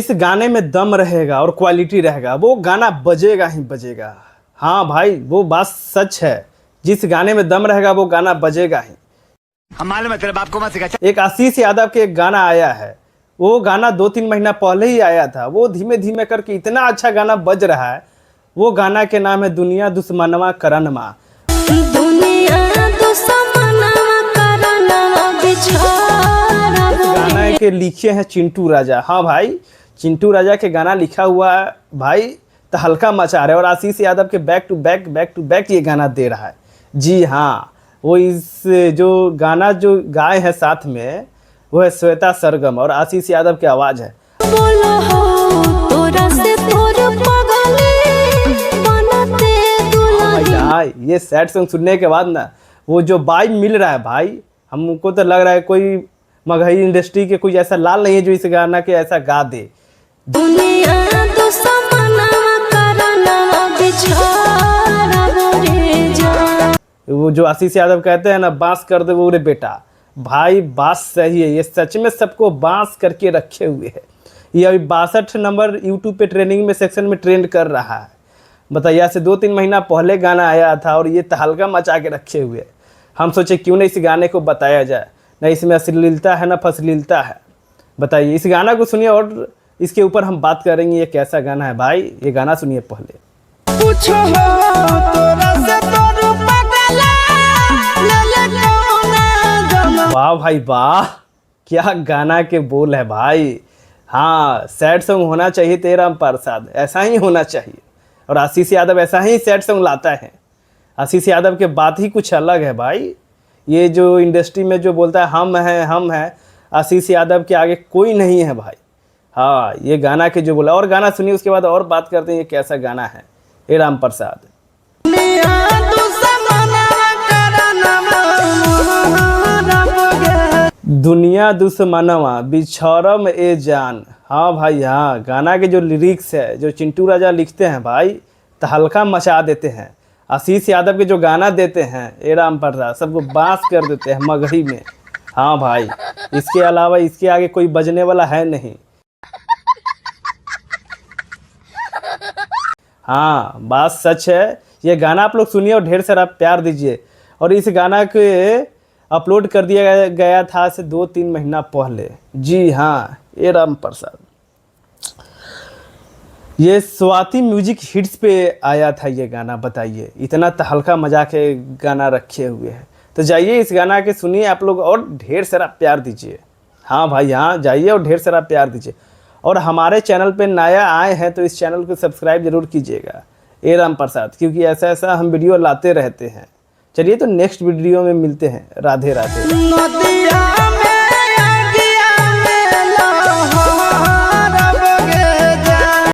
जिस गाने में दम रहेगा और क्वालिटी रहेगा वो गाना बजेगा ही बजेगा। हाँ भाई, वो बात सच है। जिस गाने में दम रहेगा वो गाना बजेगा ही। हमारे मतलब आपको मत सिखा। एक आशीष यादव के एक गाना आया है, वो गाना 2-3 महीना पहले ही आया था। वो धीमे धीमे करके इतना अच्छा गाना बज रहा है। वो गाना के नाम है दुनिया दुश्मनवा करनमा। गाना के लिखे हैं चिंटू राजा। हाँ भाई, चिंटू राजा के गाना लिखा हुआ है भाई, तो हल्का मचा रहे। और आशीष यादव के बैक टू बैक ये गाना दे रहा है। जी हाँ, वो इस जो गाना जो गाए हैं साथ में, वो है श्वेता सरगम और आशीष यादव की आवाज़ है। भाई ये सैड सॉन्ग सुनने के बाद ना, वो जो वाइब मिल रहा है भाई, हमको तो लग रहा है कोई मगही इंडस्ट्री के कोई ऐसा लाल नहीं है जो इस गाना के ऐसा गा दे। वो जो आशीष यादव कहते हैं ना, बांस कर दे वो रे बेटा, भाई बात सही है। ये सच में सबको बांस करके रखे हुए है। ये अभी 62 नंबर यूट्यूब पे ट्रेंडिंग में सेक्शन में ट्रेंड कर रहा है। बताइए, से 2-3 महीना पहले गाना आया था और ये तहलका मचा के रखे हुए। हम सोचे क्यों नहीं इस गाने को बताया जाए। न इसमें अश्लीलता है न फसलीलता है। बताइए, इस गाना को सुनिए और इसके ऊपर हम बात करेंगे ये कैसा गाना है। भाई ये गाना सुनिए पहले। वाह भाई वाह, क्या गाना के बोल है भाई। हाँ, सैड सॉन्ग होना चाहिए तेरा प्रसाद, ऐसा ही होना चाहिए। और आशीष यादव ऐसा ही सैड सॉन्ग लाता है। आशीष यादव के बात ही कुछ अलग है भाई। ये जो इंडस्ट्री में जो बोलता है हम हैं, आशीष यादव के आगे कोई नहीं है भाई। हाँ, ये गाना के जो बोला, और गाना सुनिए उसके बाद और बात करते हैं ये कैसा गाना है। हे राम प्रसाद। दुनिया दुश्मनवा बिछौरम ए जान। हाँ भाई हाँ, गाना के जो लिरिक्स है जो चिंटू राजा लिखते हैं भाई, तहलका मचा देते हैं। आशीष यादव के जो गाना देते हैं ए राम प्रसाद, सबको बांस कर देते हैं मगही में। हाँ भाई, इसके अलावा इसके आगे कोई बजने वाला है नहीं। हाँ, बात सच है। ये गाना आप लोग सुनिए और ढेर सारा प्यार दीजिए। और इस गाना के अपलोड कर दिया गया था से 2-3 महीना पहले। जी हाँ, ए राम प्रसाद। ये स्वाति म्यूजिक हिट्स पे आया था ये गाना। बताइए, इतना तहलका मजा के गाना रखे हुए हैं। तो जाइए इस गाना के सुनिए आप लोग और ढेर सारा प्यार दीजिए। हाँ भाई हाँ, जाइए और ढेर सारा प्यार दीजिए। और हमारे चैनल पे नया आए हैं तो इस चैनल को सब्सक्राइब जरूर कीजिएगा, ए राम प्रसाद, क्योंकि ऐसा हम वीडियो लाते रहते हैं। चलिए तो नेक्स्ट वीडियो में मिलते हैं। राधे राधे।